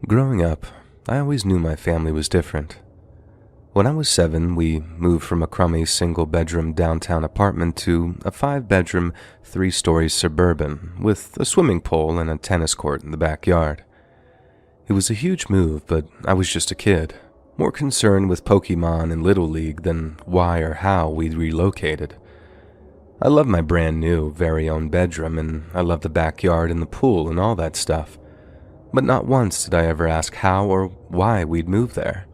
Growing up, I always knew my family was different. When I was 7, we moved from a crummy single-bedroom downtown apartment to a 5-bedroom, 3-story suburban with a swimming pool and a tennis court in the backyard. It was a huge move, but I was just a kid, more concerned with Pokemon and Little League than why or how we'd relocated. I loved my brand new, very own bedroom, and I loved the backyard and the pool and all that stuff. But not once did I ever ask how or why we'd moved there.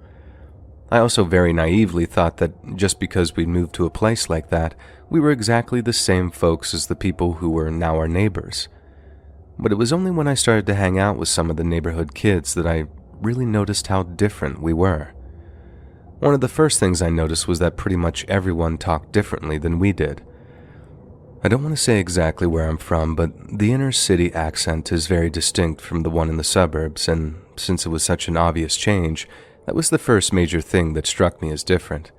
I also very naively thought that just because we'd moved to a place like that, we were exactly the same folks as the people who were now our neighbors. But it was only when I started to hang out with some of the neighborhood kids that I really noticed how different we were. One of the first things I noticed was that pretty much everyone talked differently than we did. I don't want to say exactly where I'm from, but the inner city accent is very distinct from the one in the suburbs, and since it was such an obvious change, that was the first major thing that struck me as different.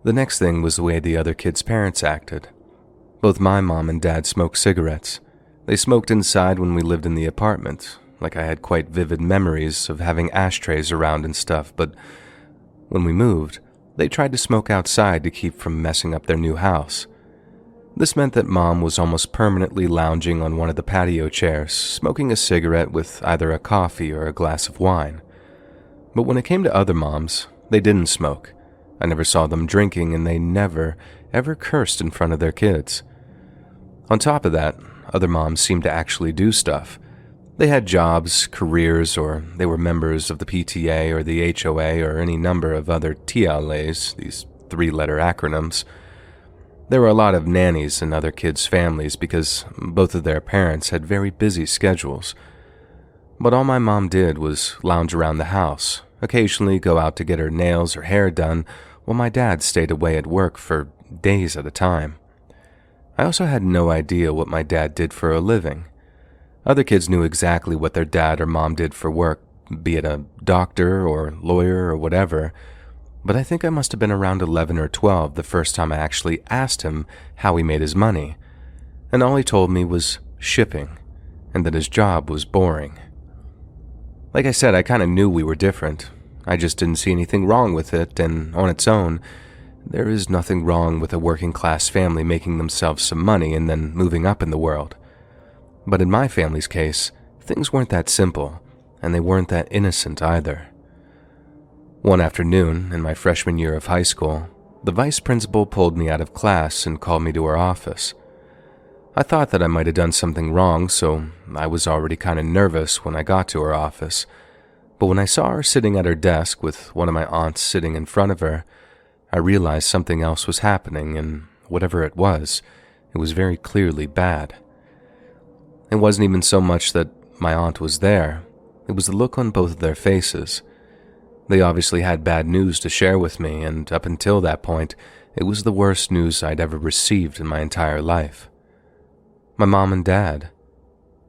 The next thing was the way the other kids' parents acted. Both my mom and dad smoked cigarettes. They smoked inside when we lived in the apartment, like I had quite vivid memories of having ashtrays around and stuff, but when we moved, they tried to smoke outside to keep from messing up their new house. This meant that Mom was almost permanently lounging on one of the patio chairs, smoking a cigarette with either a coffee or a glass of wine. But when it came to other moms, they didn't smoke. I never saw them drinking, and they never, ever cursed in front of their kids. On top of that, other moms seemed to actually do stuff. They had jobs, careers, or they were members of the PTA or the HOA or any number of other TLAs, these 3-letter acronyms. There were a lot of nannies in other kids' families because both of their parents had very busy schedules. But all my mom did was lounge around the house, occasionally go out to get her nails or hair done, while my dad stayed away at work for days at a time. I also had no idea what my dad did for a living. Other kids knew exactly what their dad or mom did for work, be it a doctor or lawyer or whatever, but I think I must have been around 11 or 12 the first time I actually asked him how he made his money, and all he told me was shipping, and that his job was boring. Like I said, I kind of knew we were different. I just didn't see anything wrong with it, and on its own, there is nothing wrong with a working-class family making themselves some money and then moving up in the world. But in my family's case, things weren't that simple, and they weren't that innocent either. One afternoon, in my freshman year of high school, the vice principal pulled me out of class and called me to her office. I thought that I might have done something wrong, so I was already kind of nervous when I got to her office. But when I saw her sitting at her desk with one of my aunts sitting in front of her, I realized something else was happening, and whatever it was very clearly bad. It wasn't even so much that my aunt was there, it was the look on both of their faces. They obviously had bad news to share with me, and up until that point, it was the worst news I'd ever received in my entire life. My mom and dad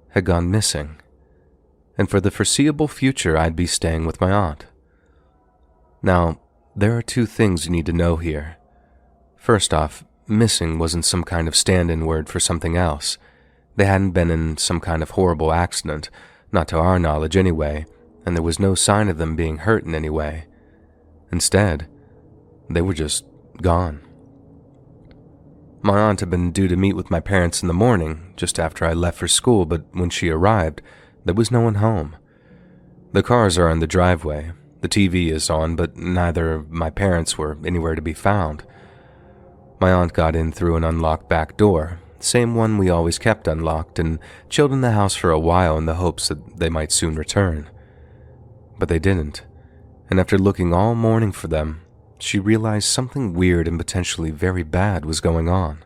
had gone missing, and for the foreseeable future I'd be staying with my aunt. Now, there are 2 things you need to know here. First off, missing wasn't some kind of stand-in word for something else. They hadn't been in some kind of horrible accident, not to our knowledge anyway, and there was no sign of them being hurt in any way. Instead, they were just gone. My aunt had been due to meet with my parents in the morning, just after I left for school, but when she arrived, there was no one home. The cars are in the driveway, the TV is on, but neither of my parents were anywhere to be found. My aunt got in through an unlocked back door, same one we always kept unlocked, and chilled in the house for a while in the hopes that they might soon return. But they didn't, and after looking all morning for them, she realized something weird and potentially very bad was going on.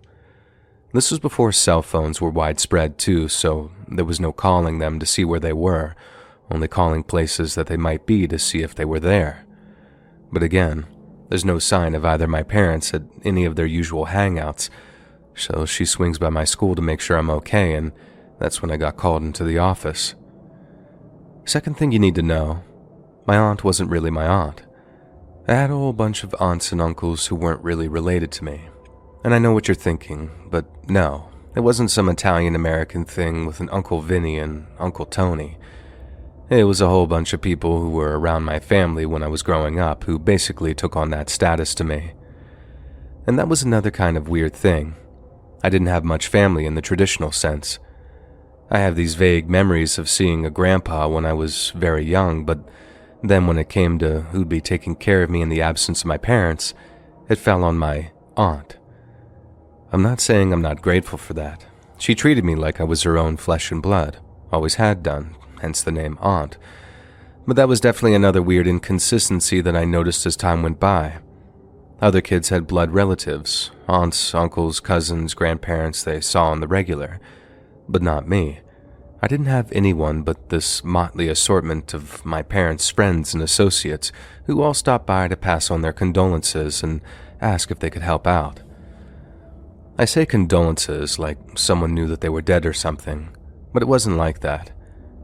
This was before cell phones were widespread too, so there was no calling them to see where they were, only calling places that they might be to see if they were there. But again, there's no sign of either my parents at any of their usual hangouts, so she swings by my school to make sure I'm okay, and that's when I got called into the office. Second thing you need to know, my aunt wasn't really my aunt. I had a whole bunch of aunts and uncles who weren't really related to me. And I know what you're thinking, but no, it wasn't some Italian-American thing with an Uncle Vinny and Uncle Tony. It was a whole bunch of people who were around my family when I was growing up who basically took on that status to me. And that was another kind of weird thing. I didn't have much family in the traditional sense. I have these vague memories of seeing a grandpa when I was very young, but then when it came to who'd be taking care of me in the absence of my parents, it fell on my aunt. I'm not saying I'm not grateful for that. She treated me like I was her own flesh and blood, always had done, hence the name aunt. But that was definitely another weird inconsistency that I noticed as time went by. Other kids had blood relatives, aunts, uncles, cousins, grandparents they saw on the regular, but not me. I didn't have anyone but this motley assortment of my parents' friends and associates who all stopped by to pass on their condolences and ask if they could help out. I say condolences like someone knew that they were dead or something, but it wasn't like that.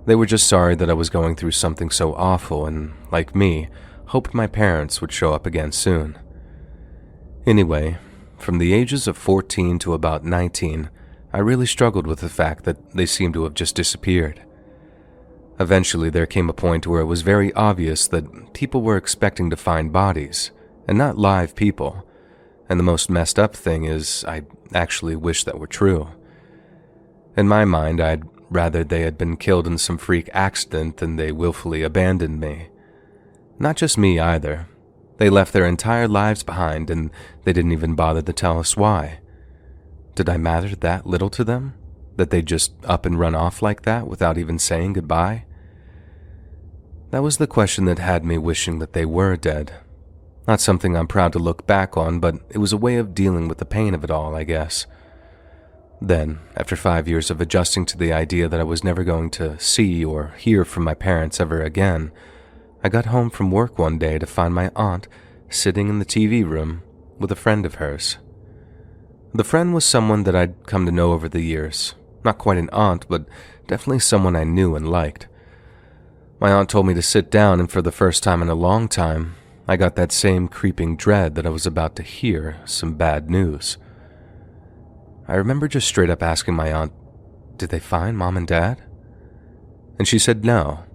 They were just sorry that I was going through something so awful and, like me, hoped my parents would show up again soon. Anyway, from the ages of 14 to about 19, I really struggled with the fact that they seemed to have just disappeared. Eventually, there came a point where it was very obvious that people were expecting to find bodies, and not live people. And the most messed up thing is, I actually wish that were true. In my mind, I'd rather they had been killed in some freak accident than they willfully abandoned me. Not just me either. They left their entire lives behind and they didn't even bother to tell us why. Did I matter that little to them? That they'd just up and run off like that without even saying goodbye? That was the question that had me wishing that they were dead. Not something I'm proud to look back on, but it was a way of dealing with the pain of it all, I guess. Then, after 5 years of adjusting to the idea that I was never going to see or hear from my parents ever again, I got home from work one day to find my aunt sitting in the TV room with a friend of hers. The friend was someone that I'd come to know over the years. Not quite an aunt, but definitely someone I knew and liked. My aunt told me to sit down, and for the first time in a long time, I got that same creeping dread that I was about to hear some bad news. I remember just straight up asking my aunt, "Did they find Mom and Dad?" And she said no,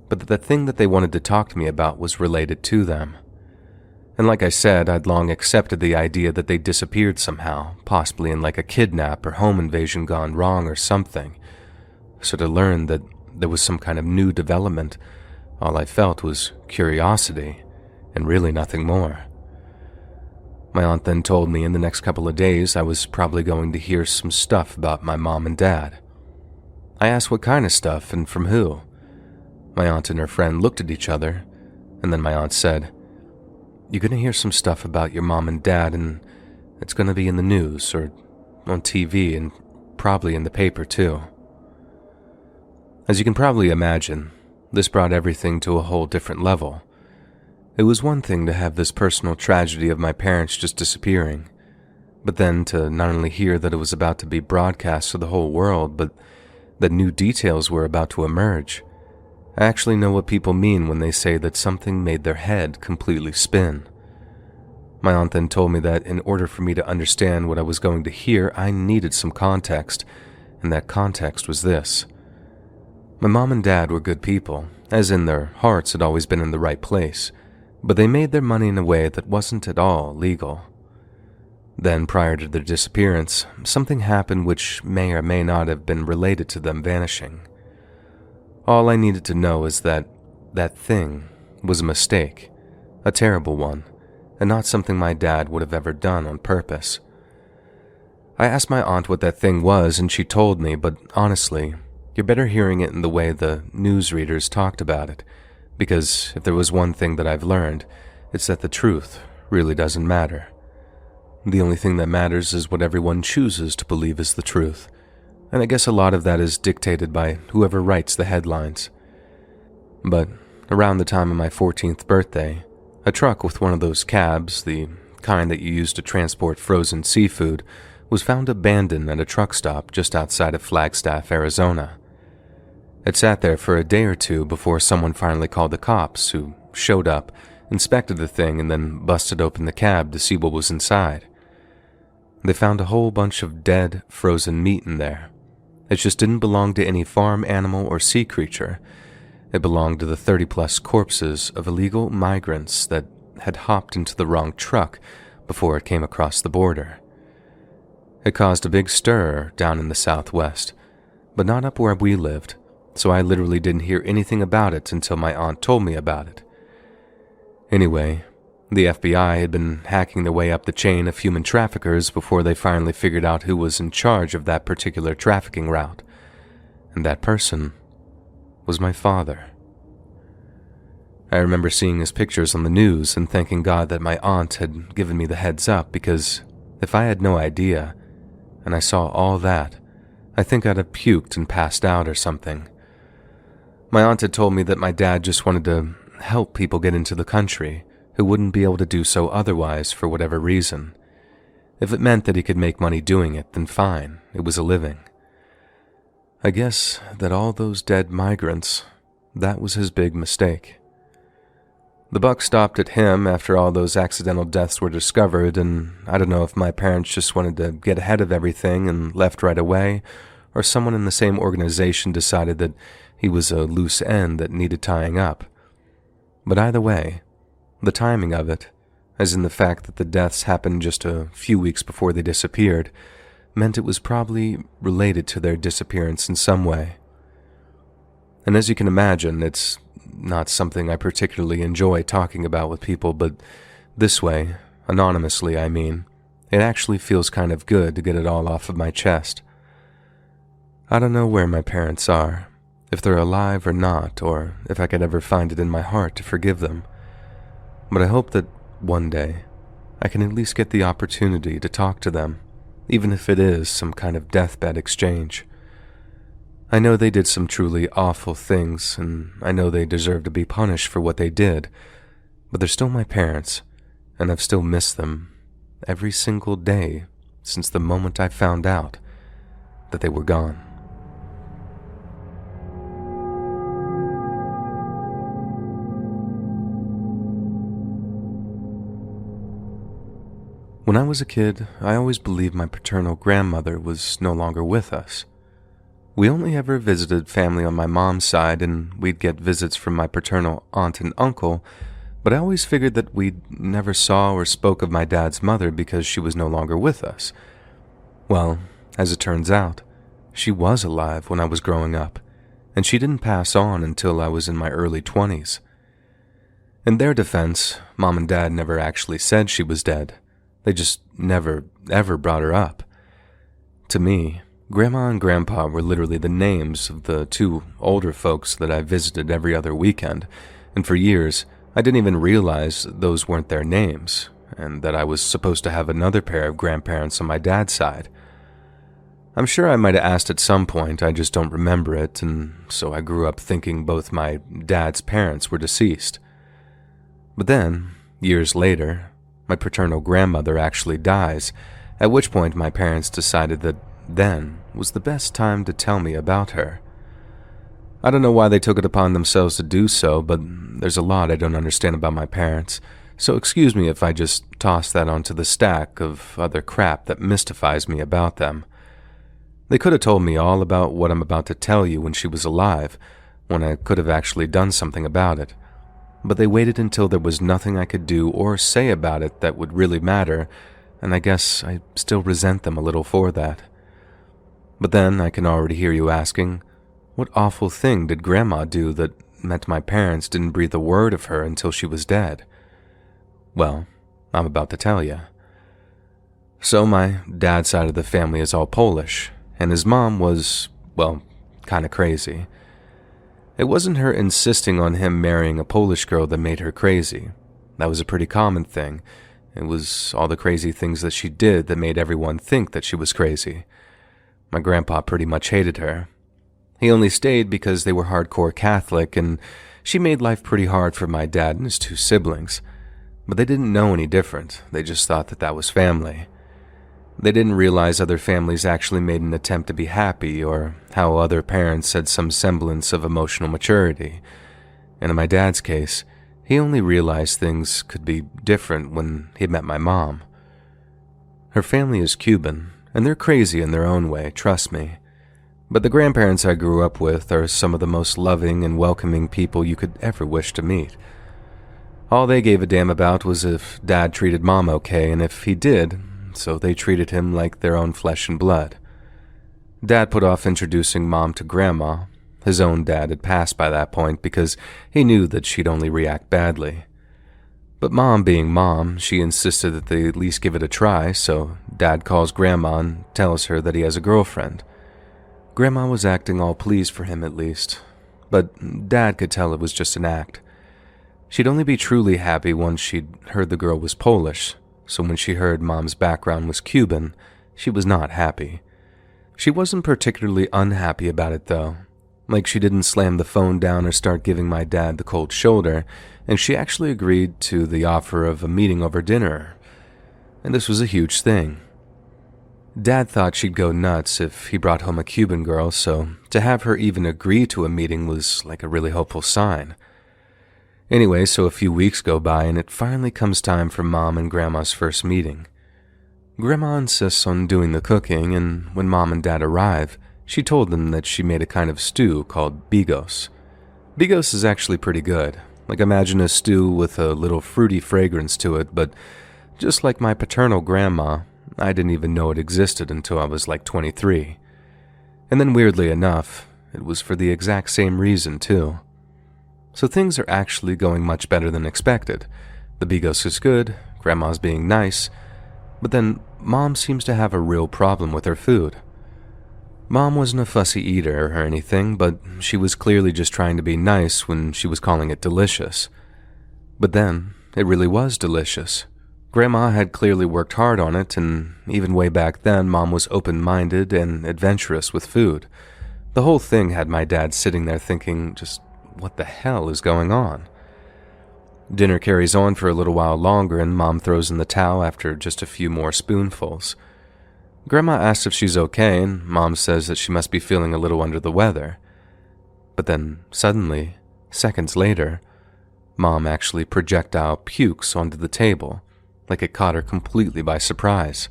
but that the thing that they wanted to talk to me about was related to them. And like I said, I'd long accepted the idea that they disappeared somehow, possibly in like a kidnap or home invasion gone wrong or something. So to learn that there was some kind of new development, all I felt was curiosity, and really nothing more. My aunt then told me in the next couple of days I was probably going to hear some stuff about my mom and dad. I asked what kind of stuff and from who. My aunt and her friend looked at each other, and then my aunt said, "You're going to hear some stuff about your mom and dad, and it's going to be in the news or on TV and probably in the paper too." As you can probably imagine, this brought everything to a whole different level. It was one thing to have this personal tragedy of my parents just disappearing, but then to not only hear that it was about to be broadcast to the whole world, but that new details were about to emerge. I actually know what people mean when they say that something made their head completely spin. My aunt then told me that in order for me to understand what I was going to hear, I needed some context, and that context was this. My mom and dad were good people, as in their hearts had always been in the right place, but they made their money in a way that wasn't at all legal. Then, prior to their disappearance, something happened which may or may not have been related to them vanishing. All I needed to know is that that thing was a mistake, a terrible one, and not something my dad would have ever done on purpose. I asked my aunt what that thing was, and she told me, but honestly, you're better hearing it in the way the newsreaders talked about it, because if there was one thing that I've learned, it's that the truth really doesn't matter. The only thing that matters is what everyone chooses to believe is the truth, and I guess a lot of that is dictated by whoever writes the headlines. But around the time of my 14th birthday, a truck with one of those cabs, the kind that you use to transport frozen seafood, was found abandoned at a truck stop just outside of Flagstaff, Arizona. It sat there for a day or two before someone finally called the cops, who showed up, inspected the thing, and then busted open the cab to see what was inside. They found a whole bunch of dead, frozen meat in there. It just didn't belong to any farm animal or sea creature. It belonged to the 30-plus corpses of illegal migrants that had hopped into the wrong truck before it came across the border. It caused a big stir down in the Southwest, but not up where we lived, so I literally didn't hear anything about it until my aunt told me about it. Anyway, the FBI had been hacking their way up the chain of human traffickers before they finally figured out who was in charge of that particular trafficking route, and that person was my father. I remember seeing his pictures on the news and thanking God that my aunt had given me the heads up, because if I had no idea, and I saw all that, I think I'd have puked and passed out or something. My aunt had told me that my dad just wanted to help people get into the country who wouldn't be able to do so otherwise for whatever reason. If it meant that he could make money doing it, then fine, it was a living. I guess that all those dead migrants, that was his big mistake. The buck stopped at him after all those accidental deaths were discovered, and I don't know if my parents just wanted to get ahead of everything and left right away, or someone in the same organization decided that he was a loose end that needed tying up. But either way, the timing of it, as in the fact that the deaths happened just a few weeks before they disappeared, meant it was probably related to their disappearance in some way. And as you can imagine, it's not something I particularly enjoy talking about with people, but this way, anonymously I mean, it actually feels kind of good to get it all off of my chest. I don't know where my parents are, if they're alive or not, or if I could ever find it in my heart to forgive them. But I hope that one day I can at least get the opportunity to talk to them, even if it is some kind of deathbed exchange. I know they did some truly awful things, and I know they deserve to be punished for what they did, but they're still my parents, and I've still missed them every single day since the moment I found out that they were gone. When I was a kid, I always believed my paternal grandmother was no longer with us. We only ever visited family on my mom's side, and we'd get visits from my paternal aunt and uncle, but I always figured that we never saw or spoke of my dad's mother because she was no longer with us. Well, as it turns out, she was alive when I was growing up, and she didn't pass on until I was in my early 20s. In their defense, Mom and Dad never actually said she was dead. They just never, ever brought her up. To me, Grandma and Grandpa were literally the names of the two older folks that I visited every other weekend, and for years, I didn't even realize those weren't their names, and that I was supposed to have another pair of grandparents on my dad's side. I'm sure I might have asked at some point, I just don't remember it, and so I grew up thinking both my dad's parents were deceased. But then, years later, my paternal grandmother actually dies, at which point my parents decided that then was the best time to tell me about her. I don't know why they took it upon themselves to do so, but there's a lot I don't understand about my parents, so excuse me if I just toss that onto the stack of other crap that mystifies me about them. They could have told me all about what I'm about to tell you when she was alive, when I could have actually done something about it. But they waited until there was nothing I could do or say about it that would really matter, and I guess I still resent them a little for that. But then I can already hear you asking, what awful thing did Grandma do that meant my parents didn't breathe a word of her until she was dead? Well, I'm about to tell you. So my dad's side of the family is all Polish, and his mom was, well, kinda crazy. It wasn't her insisting on him marrying a Polish girl that made her crazy. That was a pretty common thing. It was all the crazy things that she did that made everyone think that she was crazy. My grandpa pretty much hated her. He only stayed because they were hardcore Catholic, and she made life pretty hard for my dad and his two siblings. But they didn't know any different. They just thought that that was family. They didn't realize other families actually made an attempt to be happy, or how other parents had some semblance of emotional maturity. And in my dad's case, he only realized things could be different when he met my mom. Her family is Cuban, and they're crazy in their own way, trust me. But the grandparents I grew up with are some of the most loving and welcoming people you could ever wish to meet. All they gave a damn about was if Dad treated Mom okay, and if he did, so they treated him like their own flesh and blood. Dad put off introducing Mom to Grandma. His own dad had passed by that point because he knew that she'd only react badly. But Mom being Mom, she insisted that they at least give it a try, so Dad calls Grandma and tells her that he has a girlfriend. Grandma was acting all pleased for him at least, but Dad could tell it was just an act. She'd only be truly happy once she'd heard the girl was Polish, so when she heard Mom's background was Cuban, she was not happy. She wasn't particularly unhappy about it though. Like she didn't slam the phone down or start giving my dad the cold shoulder, and she actually agreed to the offer of a meeting over dinner. And this was a huge thing. Dad thought she'd go nuts if he brought home a Cuban girl, so to have her even agree to a meeting was like a really hopeful sign. Anyway, so a few weeks go by and it finally comes time for Mom and Grandma's first meeting. Grandma insists on doing the cooking, and when Mom and Dad arrive, she told them that she made a kind of stew called bigos. Bigos is actually pretty good. Like imagine a stew with a little fruity fragrance to it, but just like my paternal grandma, I didn't even know it existed until I was like 23. And then weirdly enough, it was for the exact same reason too. So things are actually going much better than expected. The bigos is good, Grandma's being nice, but then Mom seems to have a real problem with her food. Mom wasn't a fussy eater or anything, but she was clearly just trying to be nice when she was calling it delicious. But then, it really was delicious. Grandma had clearly worked hard on it, and even way back then, Mom was open-minded and adventurous with food. The whole thing had my dad sitting there thinking, just what the hell is going on? Dinner carries on for a little while longer, and Mom throws in the towel after just a few more spoonfuls. Grandma asks if she's okay, and Mom says that she must be feeling a little under the weather. But then, suddenly, seconds later, Mom actually projectile pukes onto the table, like it caught her completely by surprise.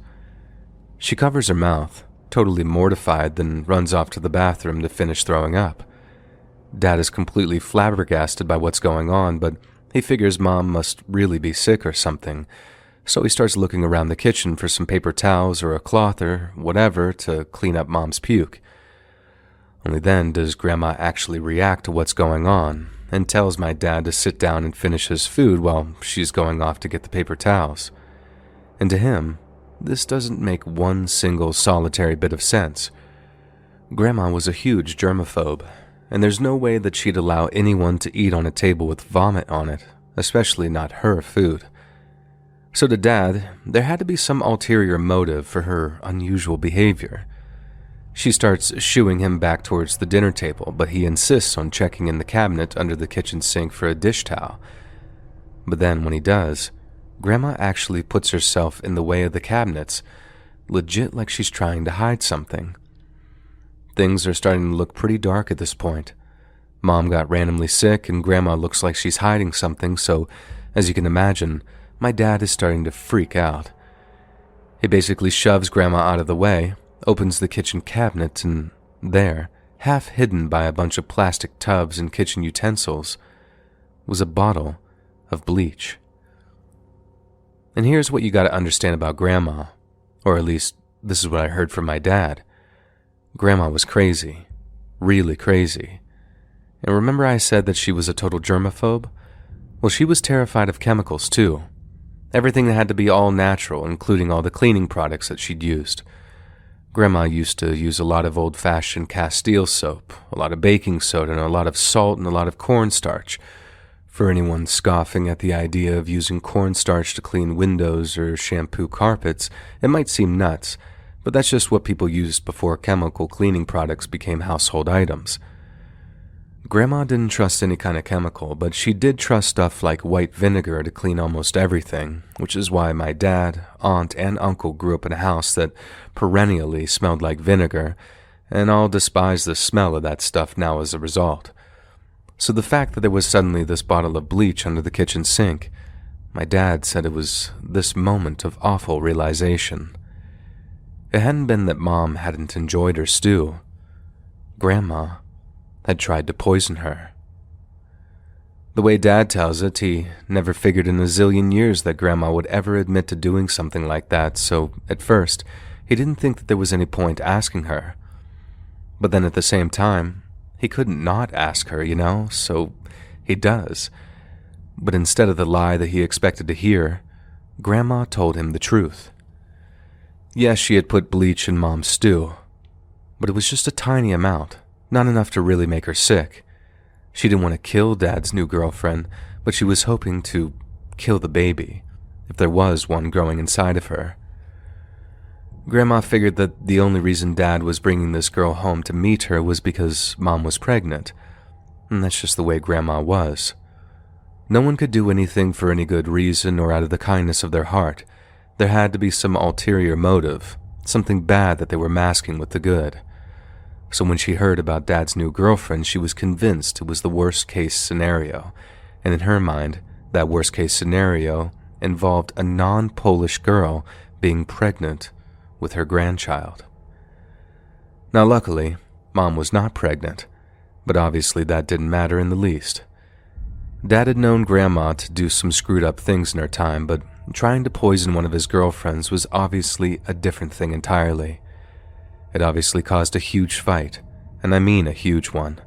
She covers her mouth, totally mortified, then runs off to the bathroom to finish throwing up. Dad is completely flabbergasted by what's going on, but he figures Mom must really be sick or something, so he starts looking around the kitchen for some paper towels or a cloth or whatever to clean up Mom's puke. Only then does Grandma actually react to what's going on and tells my dad to sit down and finish his food while she's going off to get the paper towels. And to him, this doesn't make one single solitary bit of sense. Grandma was a huge germaphobe, and there's no way that she'd allow anyone to eat on a table with vomit on it, especially not her food. So to Dad, there had to be some ulterior motive for her unusual behavior. She starts shooing him back towards the dinner table, but he insists on checking in the cabinet under the kitchen sink for a dish towel. But then when he does, Grandma actually puts herself in the way of the cabinets, legit like she's trying to hide something. Things are starting to look pretty dark at this point. Mom got randomly sick, and Grandma looks like she's hiding something, so, as you can imagine, my dad is starting to freak out. He basically shoves Grandma out of the way, opens the kitchen cabinet, and there, half hidden by a bunch of plastic tubs and kitchen utensils, was a bottle of bleach. And here's what you gotta understand about Grandma, or at least this is what I heard from my dad. Grandma was crazy, really crazy. And remember I said that she was a total germaphobe? Well, she was terrified of chemicals too. Everything had to be all natural, including all the cleaning products that she'd used. Grandma used to use a lot of old-fashioned Castile soap, a lot of baking soda, and a lot of salt and a lot of cornstarch. For anyone scoffing at the idea of using cornstarch to clean windows or shampoo carpets, it might seem nuts, but that's just what people used before chemical cleaning products became household items. Grandma didn't trust any kind of chemical, but she did trust stuff like white vinegar to clean almost everything, which is why my dad, aunt, and uncle grew up in a house that perennially smelled like vinegar, and all despise the smell of that stuff now as a result. So the fact that there was suddenly this bottle of bleach under the kitchen sink, my dad said it was this moment of awful realization. It hadn't been that Mom hadn't enjoyed her stew. Grandma had tried to poison her. The way Dad tells it, he never figured in a zillion years that Grandma would ever admit to doing something like that, so at first, he didn't think that there was any point asking her. But then at the same time, he couldn't not ask her, so he does. But instead of the lie that he expected to hear, Grandma told him the truth. Yes, she had put bleach in Mom's stew, but it was just a tiny amount, not enough to really make her sick. She didn't want to kill Dad's new girlfriend, but she was hoping to kill the baby, if there was one growing inside of her. Grandma figured that the only reason Dad was bringing this girl home to meet her was because Mom was pregnant, and that's just the way Grandma was. No one could do anything for any good reason or out of the kindness of their heart. There had to be some ulterior motive, something bad that they were masking with the good. So when she heard about Dad's new girlfriend, she was convinced it was the worst-case scenario, and in her mind, that worst-case scenario involved a non-Polish girl being pregnant with her grandchild. Now luckily, Mom was not pregnant, but obviously that didn't matter in the least. Dad had known Grandma to do some screwed-up things in her time, but trying to poison one of his girlfriends was obviously a different thing entirely. It obviously caused a huge fight, and I mean a huge one.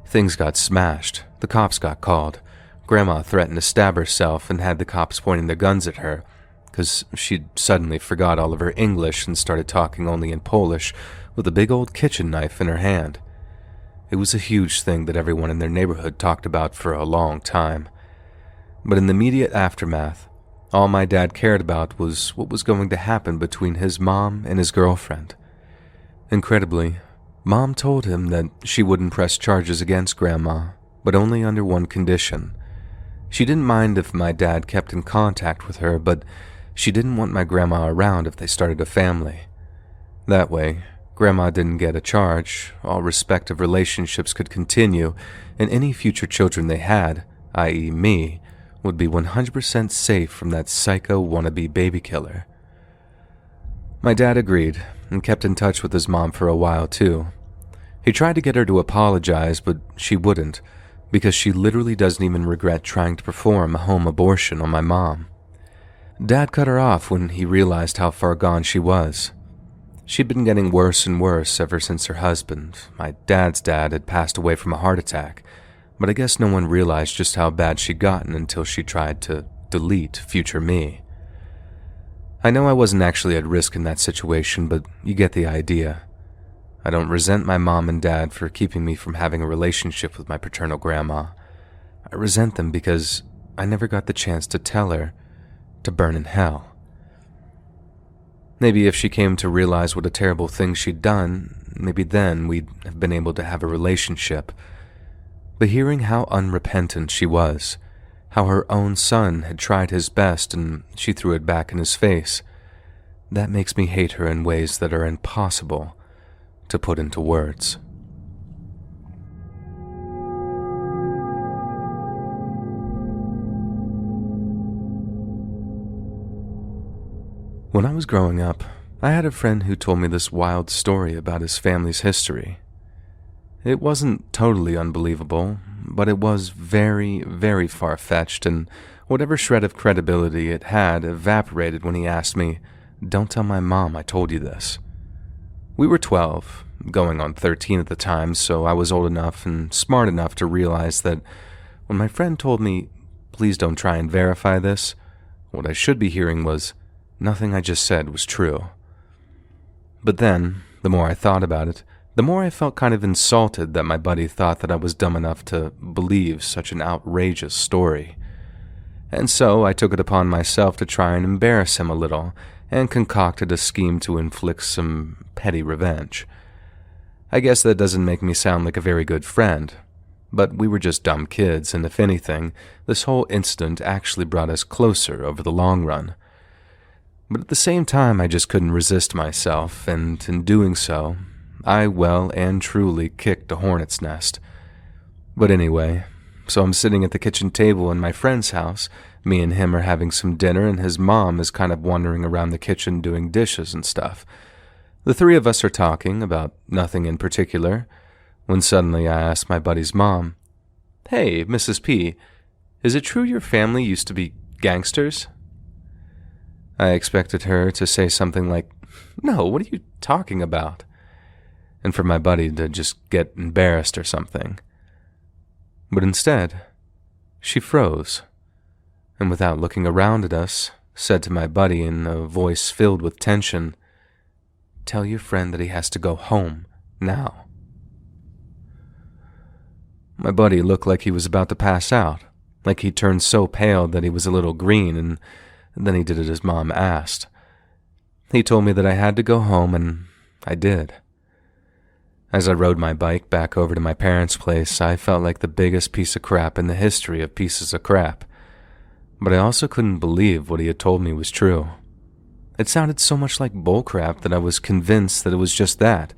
Things got smashed, the cops got called. Grandma threatened to stab herself and had the cops pointing their guns at her, because she'd suddenly forgot all of her English and started talking only in Polish with a big old kitchen knife in her hand. It was a huge thing that everyone in their neighborhood talked about for a long time. But in the immediate aftermath, all my dad cared about was what was going to happen between his mom and his girlfriend. Incredibly, Mom told him that she wouldn't press charges against Grandma, but only under one condition. She didn't mind if my dad kept in contact with her, but she didn't want my grandma around if they started a family. That way, Grandma didn't get a charge, all respective relationships could continue, and any future children they had, i.e. me, would be 100% safe from that psycho wannabe baby killer. My dad agreed, and kept in touch with his mom for a while too. He tried to get her to apologize, but she wouldn't, because she literally doesn't even regret trying to perform a home abortion on my mom. Dad cut her off when he realized how far gone she was. She'd been getting worse and worse ever since her husband, my dad's dad, had passed away from a heart attack, but I guess no one realized just how bad she'd gotten until she tried to delete future me. I know I wasn't actually at risk in that situation, but you get the idea. I don't resent my mom and dad for keeping me from having a relationship with my paternal grandma. I resent them because I never got the chance to tell her to burn in hell. Maybe if she came to realize what a terrible thing she'd done, maybe then we'd have been able to have a relationship. But hearing how unrepentant she was, how her own son had tried his best and she threw it back in his face, that makes me hate her in ways that are impossible to put into words. When I was growing up, I had a friend who told me this wild story about his family's history. It wasn't totally unbelievable, but it was very, very far-fetched, and whatever shred of credibility it had evaporated when he asked me, "Don't tell my mom I told you this." We were 12, going on 13 at the time, so I was old enough and smart enough to realize that when my friend told me, "Please don't try and verify this," what I should be hearing was, nothing I just said was true. But then, the more I thought about it, the more I felt kind of insulted that my buddy thought that I was dumb enough to believe such an outrageous story. And so I took it upon myself to try and embarrass him a little, and concocted a scheme to inflict some petty revenge. I guess that doesn't make me sound like a very good friend, but we were just dumb kids, and if anything, this whole incident actually brought us closer over the long run. But at the same time, I just couldn't resist myself, and in doing so, I well and truly kicked a hornet's nest. But anyway, so I'm sitting at the kitchen table in my friend's house. Me and him are having some dinner, and his mom is kind of wandering around the kitchen doing dishes and stuff. The three of us are talking about nothing in particular, when suddenly I asked my buddy's mom, "Hey, Mrs. P, is it true your family used to be gangsters?" I expected her to say something like, "No, what are you talking about?" and for my buddy to just get embarrassed or something. But instead, she froze, and without looking around at us, said to my buddy in a voice filled with tension, "Tell your friend that he has to go home, now." My buddy looked like he was about to pass out, like he turned so pale that he was a little green, and then he did as his mom asked. He told me that I had to go home, and I did. As I rode my bike back over to my parents' place, I felt like the biggest piece of crap in the history of pieces of crap. But I also couldn't believe what he had told me was true. It sounded so much like bullcrap that I was convinced that it was just that.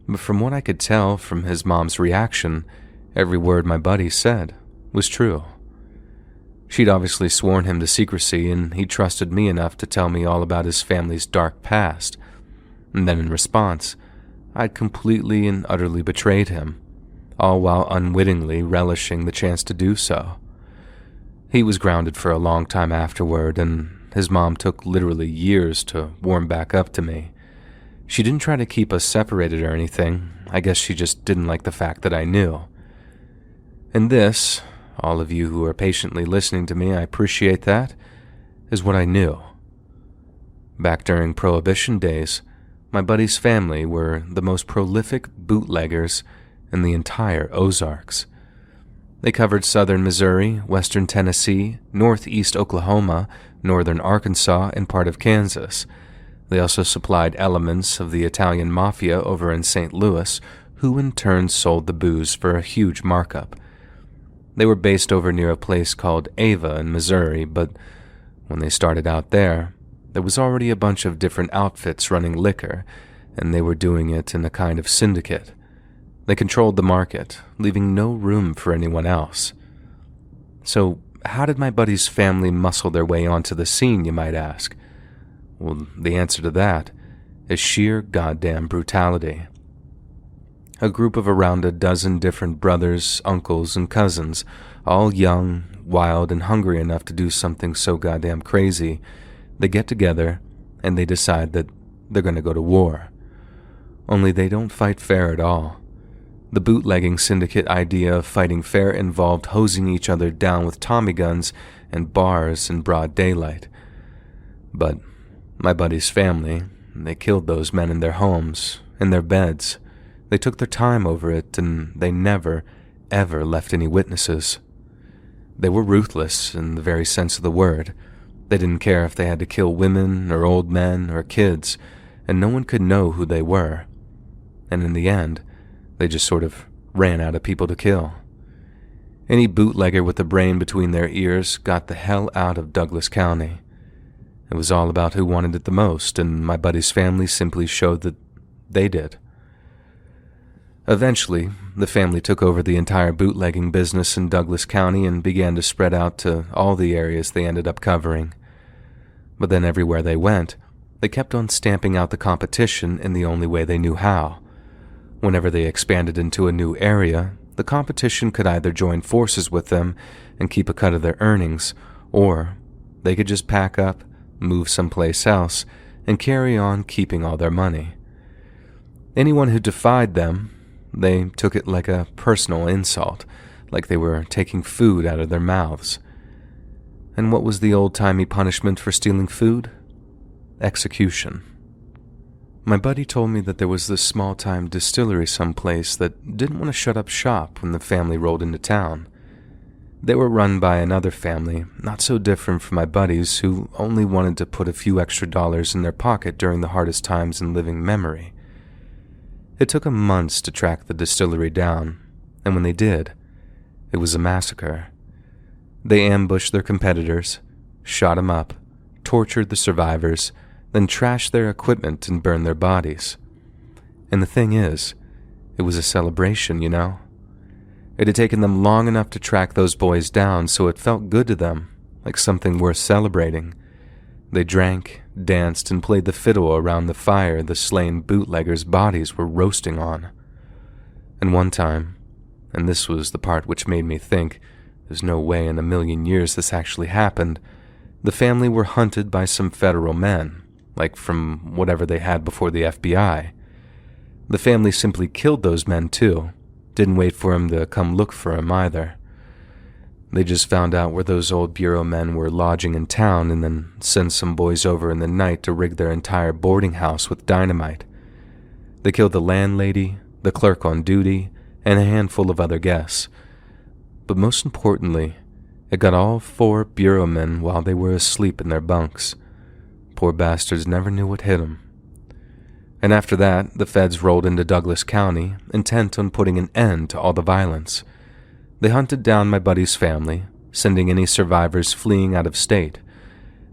But from what I could tell from his mom's reaction, every word my buddy said was true. She'd obviously sworn him to secrecy, and he trusted me enough to tell me all about his family's dark past. And then in response, I'd completely and utterly betrayed him, all while unwittingly relishing the chance to do so. He was grounded for a long time afterward, and his mom took literally years to warm back up to me. She didn't try to keep us separated or anything. I guess she just didn't like the fact that I knew. And this, all of you who are patiently listening to me, I appreciate that, is what I knew. Back during Prohibition days, my buddy's family were the most prolific bootleggers in the entire Ozarks. They covered southern Missouri, western Tennessee, northeast Oklahoma, northern Arkansas, and part of Kansas. They also supplied elements of the Italian mafia over in St. Louis, who in turn sold the booze for a huge markup. They were based over near a place called Ava in Missouri, but when they started out there was already a bunch of different outfits running liquor, and they were doing it in a kind of syndicate. They controlled the market, leaving no room for anyone else. So, how did my buddy's family muscle their way onto the scene, you might ask? Well, the answer to that is sheer goddamn brutality. A group of around a dozen different brothers, uncles, and cousins, all young, wild, and hungry enough to do something so goddamn crazy, they get together and they decide that they're going to go to war. Only they don't fight fair at all. The bootlegging syndicate idea of fighting fair involved hosing each other down with Tommy guns and bars in broad daylight. But my buddy's family, they killed those men in their homes, in their beds. They took their time over it, and they never, ever left any witnesses. They were ruthless in the very sense of the word. They didn't care if they had to kill women or old men or kids, and no one could know who they were. And in the end, they just sort of ran out of people to kill. Any bootlegger with a brain between their ears got the hell out of Douglas County. It was all about who wanted it the most, and my buddy's family simply showed that they did. Eventually, the family took over the entire bootlegging business in Douglas County and began to spread out to all the areas they ended up covering. But then everywhere they went, they kept on stamping out the competition in the only way they knew how. Whenever they expanded into a new area, the competition could either join forces with them and keep a cut of their earnings, or they could just pack up, move someplace else, and carry on keeping all their money. Anyone who defied them, they took it like a personal insult, like they were taking food out of their mouths. And what was the old-timey punishment for stealing food? Execution. My buddy told me that there was this small-time distillery someplace that didn't want to shut up shop when the family rolled into town. They were run by another family, not so different from my buddies, who only wanted to put a few extra dollars in their pocket during the hardest times in living memory. It took them months to track the distillery down, and when they did, it was a massacre. They ambushed their competitors, shot them up, tortured the survivors, then trashed their equipment and burned their bodies. And the thing is, it was a celebration, you know? It had taken them long enough to track those boys down, so it felt good to them, like something worth celebrating. They drank, danced, and played the fiddle around the fire the slain bootleggers' bodies were roasting on. And one time, and this was the part which made me think, there's no way in a million years this actually happened, the family were hunted by some federal men, like from whatever they had before the FBI. The family simply killed those men too, didn't wait for him to come look for him either. They just found out where those old bureau men were lodging in town and then sent some boys over in the night to rig their entire boarding house with dynamite. They killed the landlady, the clerk on duty, and a handful of other guests. But most importantly, it got all 4 bureau men while they were asleep in their bunks. Poor bastards never knew what hit them. And after that, the feds rolled into Douglas County, intent on putting an end to all the violence. They hunted down my buddy's family, sending any survivors fleeing out of state.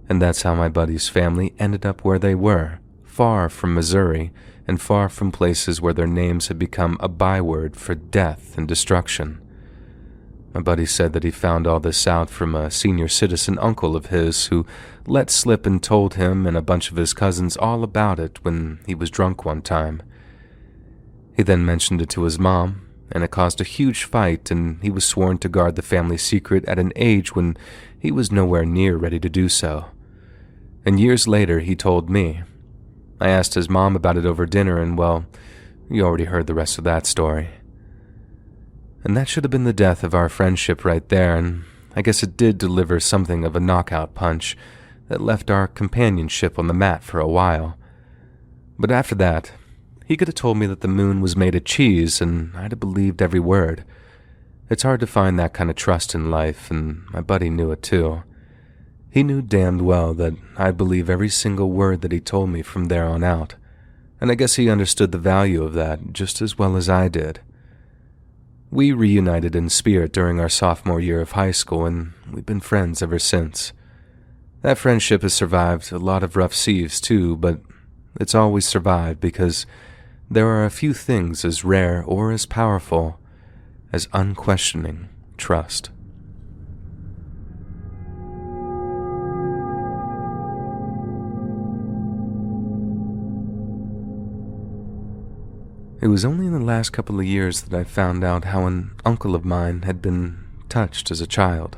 And that's how my buddy's family ended up where they were, far from Missouri, and far from places where their names had become a byword for death and destruction. My buddy said that he found all this out from a senior citizen uncle of his who let slip and told him and a bunch of his cousins all about it when he was drunk one time. He then mentioned it to his mom, and it caused a huge fight, and he was sworn to guard the family secret at an age when he was nowhere near ready to do so. And years later, he told me. I asked his mom about it over dinner, and well, you already heard the rest of that story. And that should have been the death of our friendship right there, and I guess it did deliver something of a knockout punch that left our companionship on the mat for a while. But after that, he could have told me that the moon was made of cheese, and I'd have believed every word. It's hard to find that kind of trust in life, and my buddy knew it too. He knew damned well that I'd believe every single word that he told me from there on out, and I guess he understood the value of that just as well as I did. We reunited in spirit during our sophomore year of high school, and we've been friends ever since. That friendship has survived a lot of rough seas too, but it's always survived because there are a few things as rare or as powerful as unquestioning trust. It was only in the last couple of years that I found out how an uncle of mine had been touched as a child,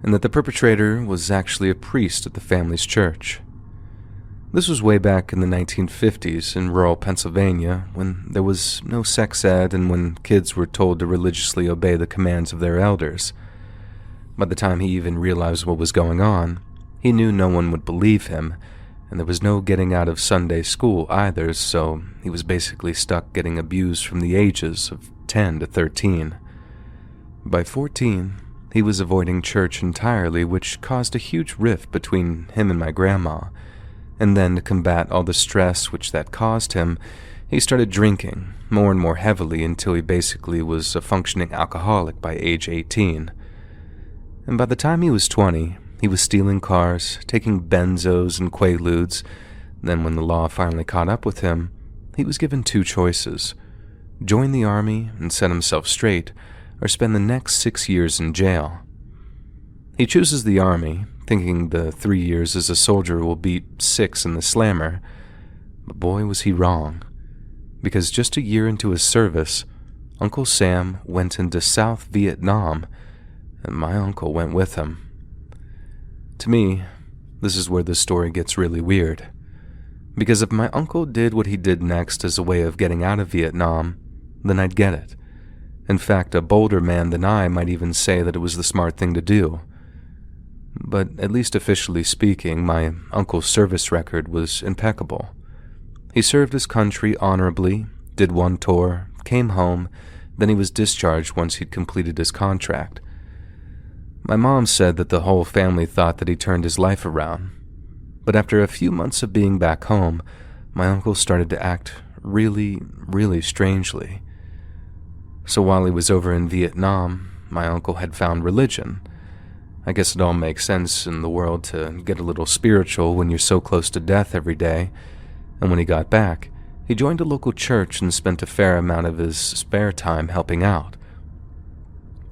and that the perpetrator was actually a priest at the family's church. This was way back in the 1950s in rural Pennsylvania, when there was no sex ed and when kids were told to religiously obey the commands of their elders. By the time he even realized what was going on, he knew no one would believe him, and there was no getting out of Sunday school either, so he was basically stuck getting abused from the ages of 10 to 13. By 14, he was avoiding church entirely, which caused a huge rift between him and my grandma, and then to combat all the stress which that caused him, he started drinking more and more heavily until he basically was a functioning alcoholic by age 18. And by the time he was 20, he was stealing cars, taking benzos and quaaludes. Then when the law finally caught up with him, he was given 2 choices: join the army and set himself straight, or spend the next 6 years in jail. He chooses the army, thinking the 3 years as a soldier will beat 6 in the slammer. But boy was he wrong, because just a year into his service, Uncle Sam went into South Vietnam, and my uncle went with him. To me, this is where the story gets really weird, because if my uncle did what he did next as a way of getting out of Vietnam, then I'd get it. In fact, a bolder man than I might even say that it was the smart thing to do. But at least officially speaking, my uncle's service record was impeccable. He served his country honorably, did 1 tour, came home, then he was discharged once he'd completed his contract. My mom said that the whole family thought that he turned his life around, but after a few months of being back home, my uncle started to act really, really strangely. So while he was over in Vietnam, my uncle had found religion. I guess it all makes sense in the world to get a little spiritual when you're so close to death every day, and when he got back, he joined a local church and spent a fair amount of his spare time helping out.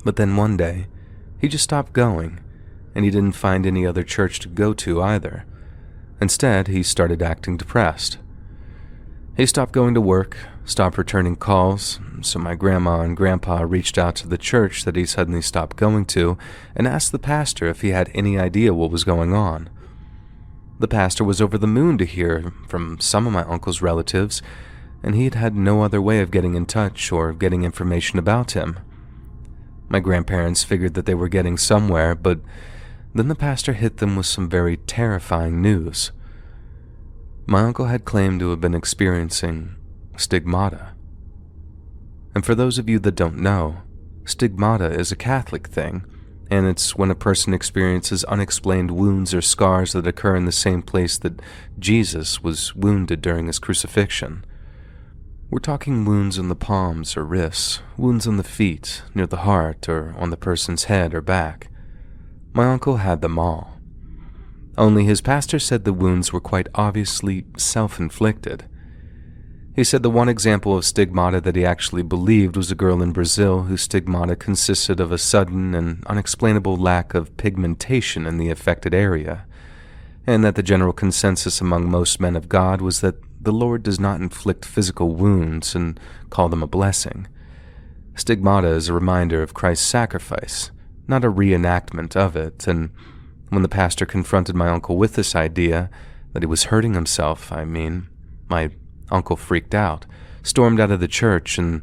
But then one day, he just stopped going, and he didn't find any other church to go to either. Instead, he started acting depressed. He stopped going to work, stopped returning calls, so my grandma and grandpa reached out to the church that he suddenly stopped going to and asked the pastor if he had any idea what was going on. The pastor was over the moon to hear from some of my uncle's relatives, and he had had no other way of getting in touch or getting information about him. My grandparents figured that they were getting somewhere, but then the pastor hit them with some very terrifying news. My uncle had claimed to have been experiencing stigmata. And for those of you that don't know, stigmata is a Catholic thing, and it's when a person experiences unexplained wounds or scars that occur in the same place that Jesus was wounded during his crucifixion. We're talking wounds on the palms or wrists, wounds on the feet, near the heart, or on the person's head or back. My uncle had them all. Only his pastor said the wounds were quite obviously self-inflicted. He said the one example of stigmata that he actually believed was a girl in Brazil whose stigmata consisted of a sudden and unexplainable lack of pigmentation in the affected area, and that the general consensus among most men of God was that the Lord does not inflict physical wounds and call them a blessing. Stigmata is a reminder of Christ's sacrifice, not a reenactment of it, and when the pastor confronted my uncle with this idea, that he was hurting himself, my uncle freaked out, stormed out of the church, and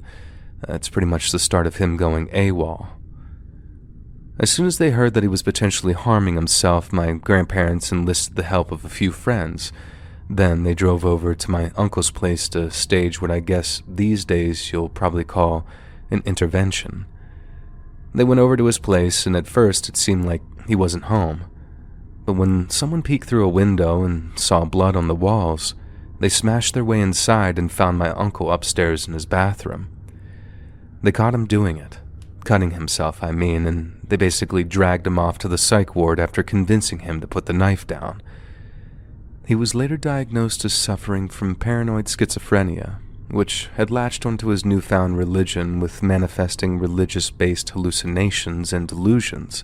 that's pretty much the start of him going AWOL. As soon as they heard that he was potentially harming himself, my grandparents enlisted the help of a few friends. Then they drove over to my uncle's place to stage what I guess these days you'll probably call an intervention. They went over to his place, and at first it seemed like he wasn't home. But when someone peeked through a window and saw blood on the walls, they smashed their way inside and found my uncle upstairs in his bathroom. They caught him doing it, cutting himself, and they basically dragged him off to the psych ward after convincing him to put the knife down. He was later diagnosed as suffering from paranoid schizophrenia, which had latched onto his newfound religion with manifesting religious-based hallucinations and delusions.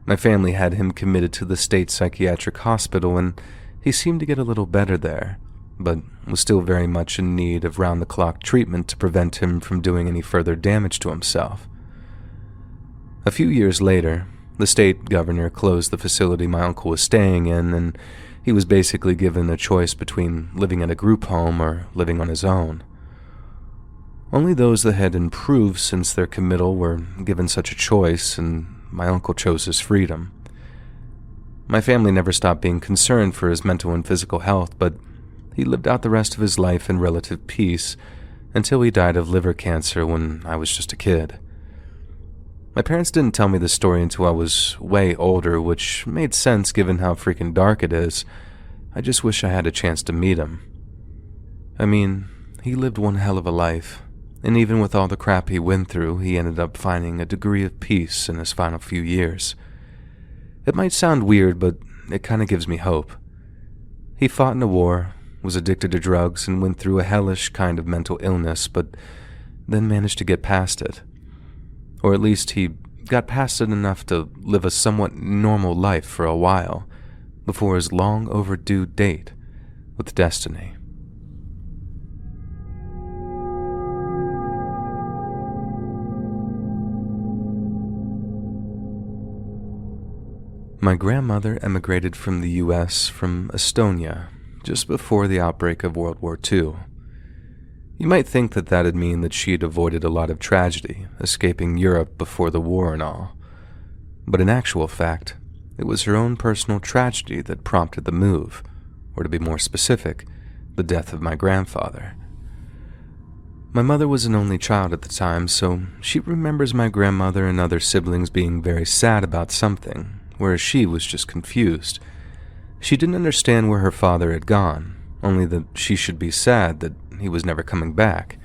My family had him committed to the state psychiatric hospital, and he seemed to get a little better there, but was still very much in need of round-the-clock treatment to prevent him from doing any further damage to himself. A few years later, the state governor closed the facility my uncle was staying in, and he was basically given a choice between living at a group home or living on his own. Only those that had improved since their committal were given such a choice, and my uncle chose his freedom. My family never stopped being concerned for his mental and physical health, but he lived out the rest of his life in relative peace until he died of liver cancer when I was just a kid. My parents didn't tell me this story until I was way older, which made sense given how freaking dark it is. I just wish I had a chance to meet him. He lived one hell of a life, and even with all the crap he went through, he ended up finding a degree of peace in his final few years. It might sound weird, but it kind of gives me hope. He fought in a war, was addicted to drugs, and went through a hellish kind of mental illness, but then managed to get past it. Or at least he got past it enough to live a somewhat normal life for a while, before his long overdue date with destiny. My grandmother emigrated from the U.S. from Estonia just before the outbreak of World War II. You might think that that'd mean that she'd avoided a lot of tragedy, escaping Europe before the war and all. But in actual fact, it was her own personal tragedy that prompted the move, or to be more specific, the death of my grandfather. My mother was an only child at the time, so she remembers my grandmother and other siblings being very sad about something, whereas she was just confused. She didn't understand where her father had gone, only that she should be sad that he was never coming back.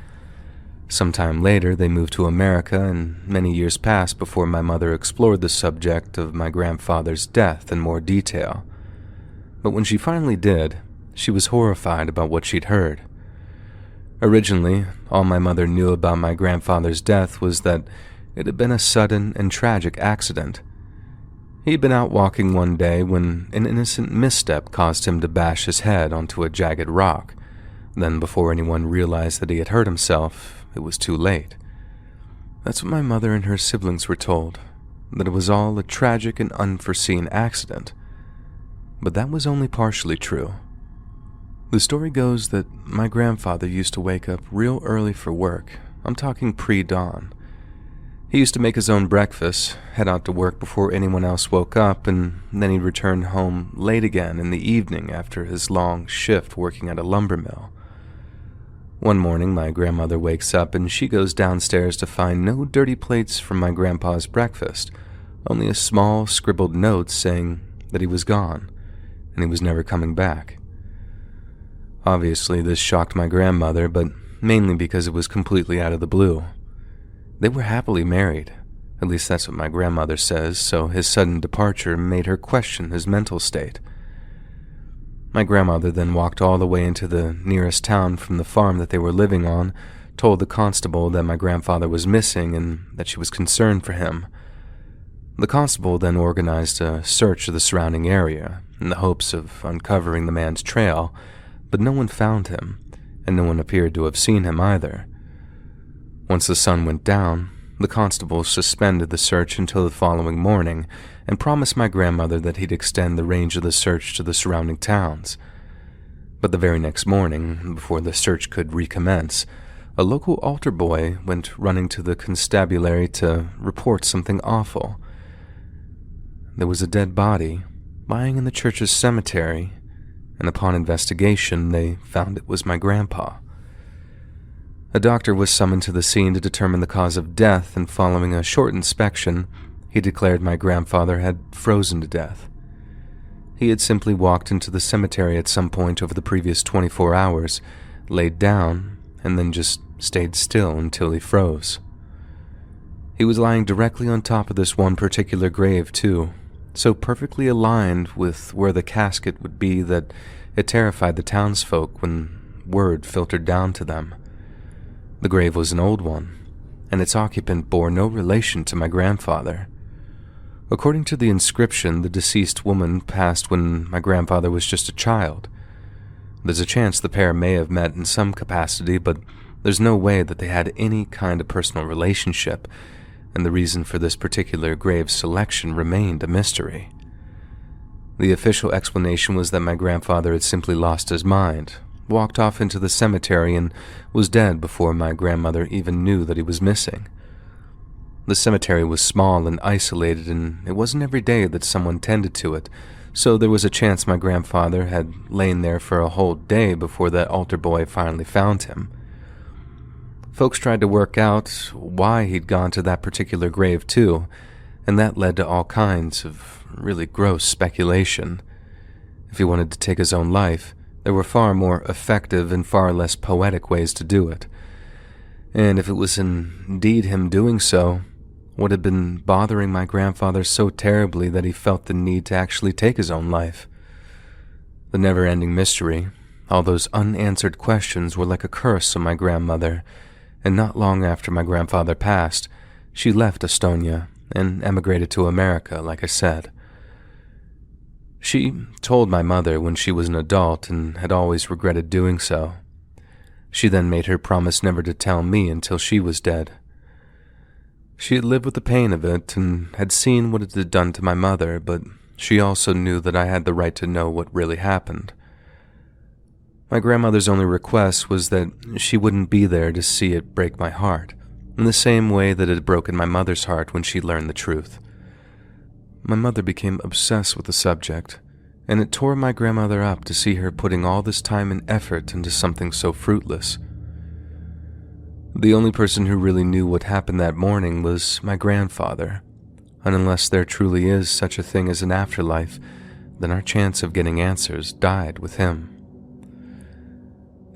Sometime later, they moved to America, and many years passed before my mother explored the subject of my grandfather's death in more detail. But when she finally did, she was horrified about what she'd heard. Originally, all my mother knew about my grandfather's death was that it had been a sudden and tragic accident. He'd been out walking one day when an innocent misstep caused him to bash his head onto a jagged rock, Then, before anyone realized that he had hurt himself, it was too late. That's what my mother and her siblings were told, that it was all a tragic and unforeseen accident. But that was only partially true. The story goes that my grandfather used to wake up real early for work. I'm talking pre-dawn. He used to make his own breakfast, head out to work before anyone else woke up, and then he'd return home late again in the evening after his long shift working at a lumber mill. One morning, my grandmother wakes up and she goes downstairs to find no dirty plates from my grandpa's breakfast, only a small scribbled note saying that he was gone and he was never coming back. Obviously, this shocked my grandmother, but mainly because it was completely out of the blue. They were happily married, at least that's what my grandmother says, so his sudden departure made her question his mental state. My grandmother then walked all the way into the nearest town from the farm that they were living on, told the constable that my grandfather was missing and that she was concerned for him. The constable then organized a search of the surrounding area in the hopes of uncovering the man's trail, but no one found him, and no one appeared to have seen him either. Once the sun went down, the constable suspended the search until the following morning and promised my grandmother that he'd extend the range of the search to the surrounding towns. But the very next morning, before the search could recommence, a local altar boy went running to the constabulary to report something awful. There was a dead body lying in the church's cemetery, and upon investigation, they found it was my grandpa. A doctor was summoned to the scene to determine the cause of death, and following a short inspection, he declared my grandfather had frozen to death. He had simply walked into the cemetery at some point over the previous 24 hours, laid down, and then just stayed still until he froze. He was lying directly on top of this one particular grave, too, so perfectly aligned with where the casket would be that it terrified the townsfolk when word filtered down to them. The grave was an old one, and its occupant bore no relation to my grandfather. According to the inscription, the deceased woman passed when my grandfather was just a child. There's a chance the pair may have met in some capacity, but there's no way that they had any kind of personal relationship, and the reason for this particular grave selection remained a mystery. The official explanation was that my grandfather had simply lost his mind, walked off into the cemetery, and was dead before my grandmother even knew that he was missing. The cemetery was small and isolated, and it wasn't every day that someone tended to it, so there was a chance my grandfather had lain there for a whole day before that altar boy finally found him. Folks tried to work out why he'd gone to that particular grave too, and that led to all kinds of really gross speculation. If he wanted to take his own life, there were far more effective and far less poetic ways to do it. And if it was indeed him doing so, what had been bothering my grandfather so terribly that he felt the need to actually take his own life? The never-ending mystery, all those unanswered questions were like a curse on my grandmother, and not long after my grandfather passed, she left Estonia and emigrated to America, like I said. She told my mother when she was an adult and had always regretted doing so. She then made her promise never to tell me until she was dead. She had lived with the pain of it and had seen what it had done to my mother, but she also knew that I had the right to know what really happened. My grandmother's only request was that she wouldn't be there to see it break my heart, in the same way that it had broken my mother's heart when she learned the truth. My mother became obsessed with the subject, and it tore my grandmother up to see her putting all this time and effort into something so fruitless. The only person who really knew what happened that morning was my grandfather, and unless there truly is such a thing as an afterlife, then our chance of getting answers died with him.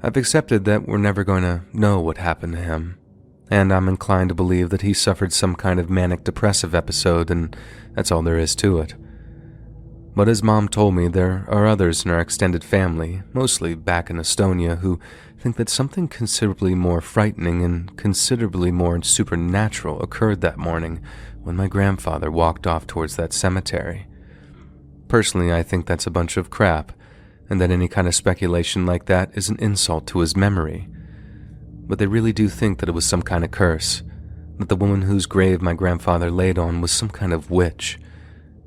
I've accepted that we're never going to know what happened to him, and I'm inclined to believe that he suffered some kind of manic-depressive episode, and that's all there is to it. But as Mom told me, there are others in our extended family, mostly back in Estonia, who think that something considerably more frightening and considerably more supernatural occurred that morning when my grandfather walked off towards that cemetery. Personally, I think that's a bunch of crap, and that any kind of speculation like that is an insult to his memory. But they really do think that it was some kind of curse, that the woman whose grave my grandfather laid on was some kind of witch,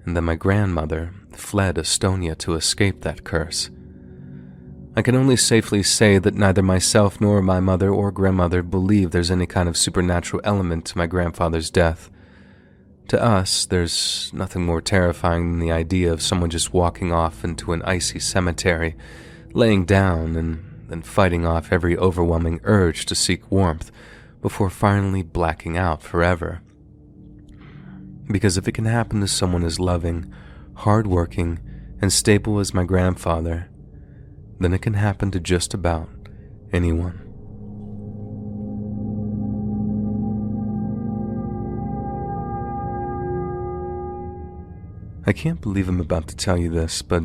and that my grandmother fled Estonia to escape that curse. I can only safely say that neither myself nor my mother or grandmother believe there's any kind of supernatural element to my grandfather's death. To us, there's nothing more terrifying than the idea of someone just walking off into an icy cemetery, laying down and then fighting off every overwhelming urge to seek warmth before finally blacking out forever. Because if it can happen to someone as loving, hard-working, and stable as my grandfather, then it can happen to just about anyone. I can't believe I'm about to tell you this, but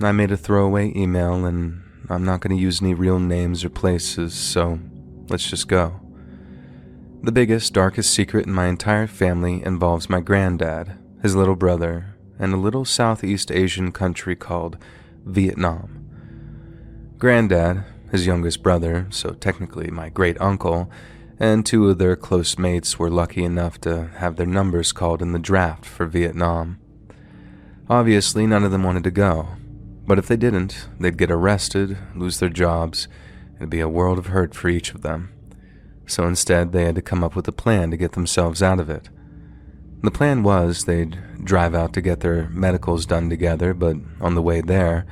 I made a throwaway email and I'm not going to use any real names or places, so let's just go. The biggest, darkest secret in my entire family involves my granddad, his little brother, and a little Southeast Asian country called Vietnam. Granddad, his youngest brother, so technically my great-uncle, and two of their close mates were lucky enough to have their numbers called in the draft for Vietnam. Obviously, none of them wanted to go, but if they didn't, they'd get arrested, lose their jobs, and it'd be a world of hurt for each of them. So instead, they had to come up with a plan to get themselves out of it. The plan was they'd drive out to get their medicals done together, but on the way there,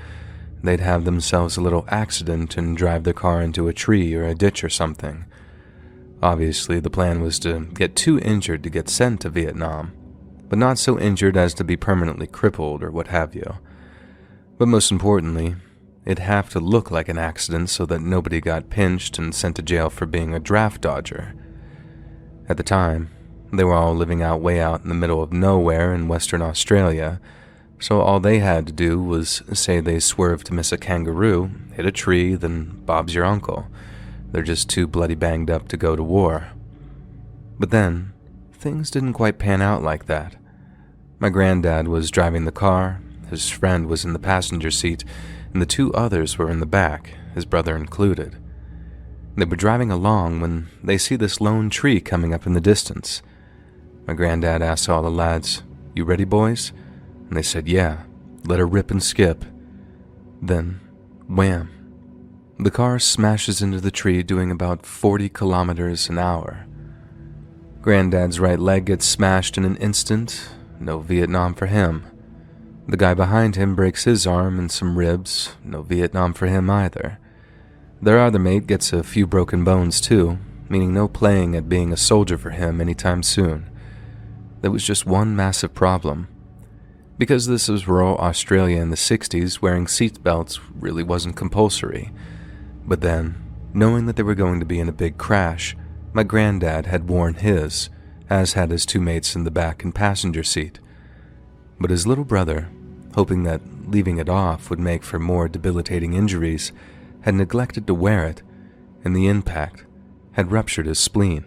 they'd have themselves a little accident and drive their car into a tree or a ditch or something. Obviously, the plan was to get too injured to get sent to Vietnam, but not so injured as to be permanently crippled or what have you. But most importantly, it'd have to look like an accident so that nobody got pinched and sent to jail for being a draft dodger. At the time, they were all living way out in the middle of nowhere in Western Australia, so all they had to do was say they swerved to miss a kangaroo, hit a tree, then Bob's your uncle. They're just too bloody banged up to go to war. But then, things didn't quite pan out like that. My granddad was driving the car, his friend was in the passenger seat, and the two others were in the back, his brother included. They were driving along when they see this lone tree coming up in the distance. My granddad asked all the lads, "You ready, boys?" And they said, "Yeah, let her rip and skip." Then, wham! The car smashes into the tree doing about 40 kilometers an hour. Granddad's right leg gets smashed in an instant, no Vietnam for him. The guy behind him breaks his arm and some ribs, no Vietnam for him either. Their other mate gets a few broken bones too, meaning no playing at being a soldier for him anytime soon. There was just one massive problem. Because this was rural Australia in the 60s, wearing seatbelts really wasn't compulsory. But then, knowing that they were going to be in a big crash, my granddad had worn his, as had his two mates in the back and passenger seat. But his little brother, hoping that leaving it off would make for more debilitating injuries, had neglected to wear it, and the impact had ruptured his spleen.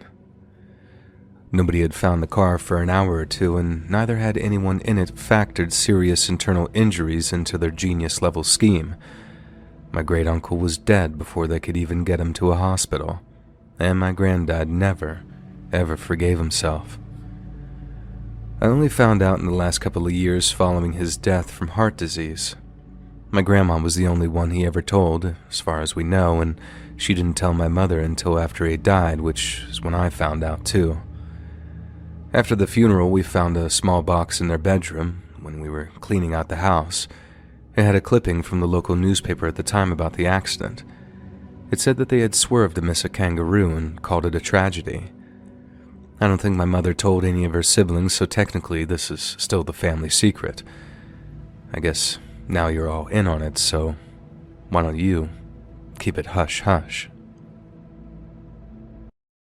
Nobody had found the car for an hour or two, and neither had anyone in it factored serious internal injuries into their genius-level scheme. My great-uncle was dead before they could even get him to a hospital, and my granddad never, ever forgave himself. I only found out in the last couple of years following his death from heart disease. My grandma was the only one he ever told, as far as we know, and she didn't tell my mother until after he died, which is when I found out too. After the funeral, we found a small box in their bedroom when we were cleaning out the house. It had a clipping from the local newspaper at the time about the accident. It said that they had swerved to miss a kangaroo and called it a tragedy. I don't think my mother told any of her siblings, so technically this is still the family secret. I guess now you're all in on it, so why don't you keep it hush-hush?